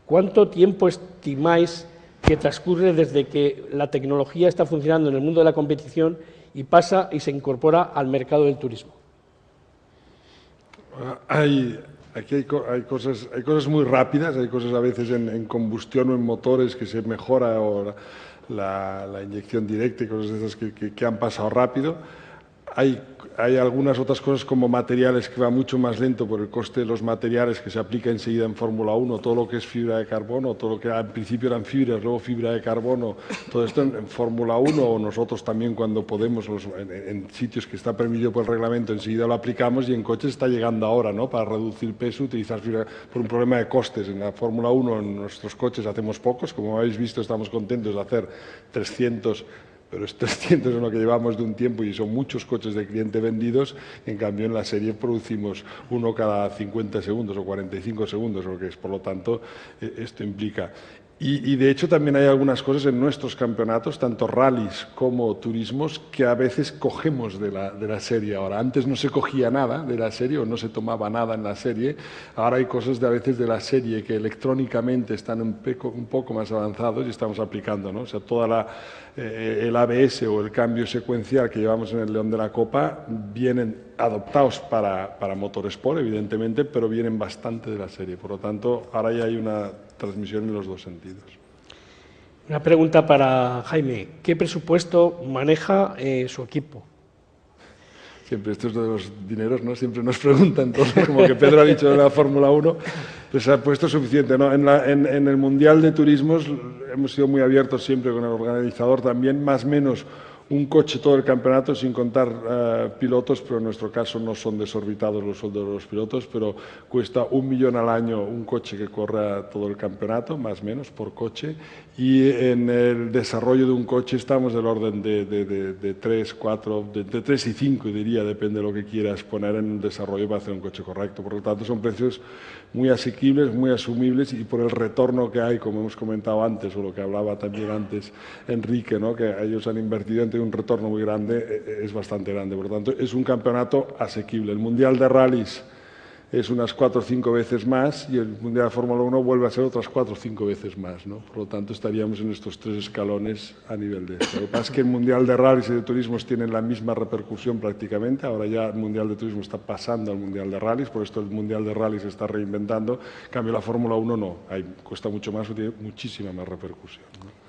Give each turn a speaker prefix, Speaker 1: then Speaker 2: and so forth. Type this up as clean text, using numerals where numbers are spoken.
Speaker 1: ¿cuánto tiempo estimáis que transcurre desde que la tecnología está funcionando en el mundo de la competición y pasa y se incorpora al mercado del turismo?
Speaker 2: Aquí hay cosas muy rápidas, hay cosas a veces en combustión o en motores que se mejora, o la inyección directa y cosas de esas que han pasado rápido. Hay algunas otras cosas como materiales que va mucho más lento por el coste de los materiales, que se aplica enseguida en Fórmula 1, todo lo que es fibra de carbono, todo lo que al principio eran fibras, luego fibra de carbono, todo esto en Fórmula 1, o nosotros también cuando podemos, en sitios que está permitido por el reglamento, enseguida lo aplicamos, y en coches está llegando ahora, ¿no? Para reducir peso, utilizar fibra por un problema de costes. En la Fórmula 1, en nuestros coches hacemos pocos, como habéis visto estamos contentos de hacer 300, pero es 300 en lo que llevamos de un tiempo y son muchos coches de cliente vendidos. En cambio, en la serie producimos uno cada 50 segundos o 45 segundos, lo que es. Por lo tanto, esto implica. Y de hecho también hay algunas cosas en nuestros campeonatos, tanto rallies como turismos, que a veces cogemos de la serie ahora. Antes no se cogía nada de la serie o no se tomaba nada en la serie. Ahora hay cosas a veces de la serie que electrónicamente están un poco más avanzados y estamos aplicando, ¿no? O sea, el ABS o el cambio secuencial que llevamos en el León de la Copa vienen adoptados para Motorsport, evidentemente, pero vienen bastante de la serie. Por lo tanto, ahora ya hay una transmisión en los dos sentidos.
Speaker 1: Una pregunta para Jaime. ¿Qué presupuesto maneja su equipo?
Speaker 2: Siempre estos de los dineros, ¿no? Siempre nos preguntan todos, como que Pedro ha dicho de la Fórmula 1, pues ha puesto suficiente, ¿no? En el Mundial de Turismos hemos sido muy abiertos siempre con el organizador también, más o menos un coche todo el campeonato, sin contar pilotos, pero en nuestro caso no son desorbitados los sueldos de los pilotos, pero cuesta 1 millón al año un coche que corra todo el campeonato, más o menos, por coche, y en el desarrollo de un coche estamos del orden de 3, 4, de 3 y 5, diría, depende de lo que quieras poner en un desarrollo para hacer un coche correcto. Por lo tanto, son precios muy asequibles, muy asumibles, y por el retorno que hay, como hemos comentado antes, o lo que hablaba también antes Enrique, ¿no? Que ellos han invertido en un retorno muy grande, es bastante grande. Por lo tanto, es un campeonato asequible. El Mundial de Rallys es unas 4 o 5 veces más, y el Mundial de Fórmula 1 vuelve a ser otras 4 o 5 veces más, ¿no? Por lo tanto, estaríamos en estos 3 escalones a nivel de esto. Lo que pasa es que el Mundial de Rallys y de Turismos tienen la misma repercusión prácticamente. Ahora ya el Mundial de Turismo está pasando al Mundial de Rallys, por esto el Mundial de Rallys se está reinventando. En cambio, la Fórmula 1 no, cuesta mucho más, tiene muchísima más repercusión, ¿no?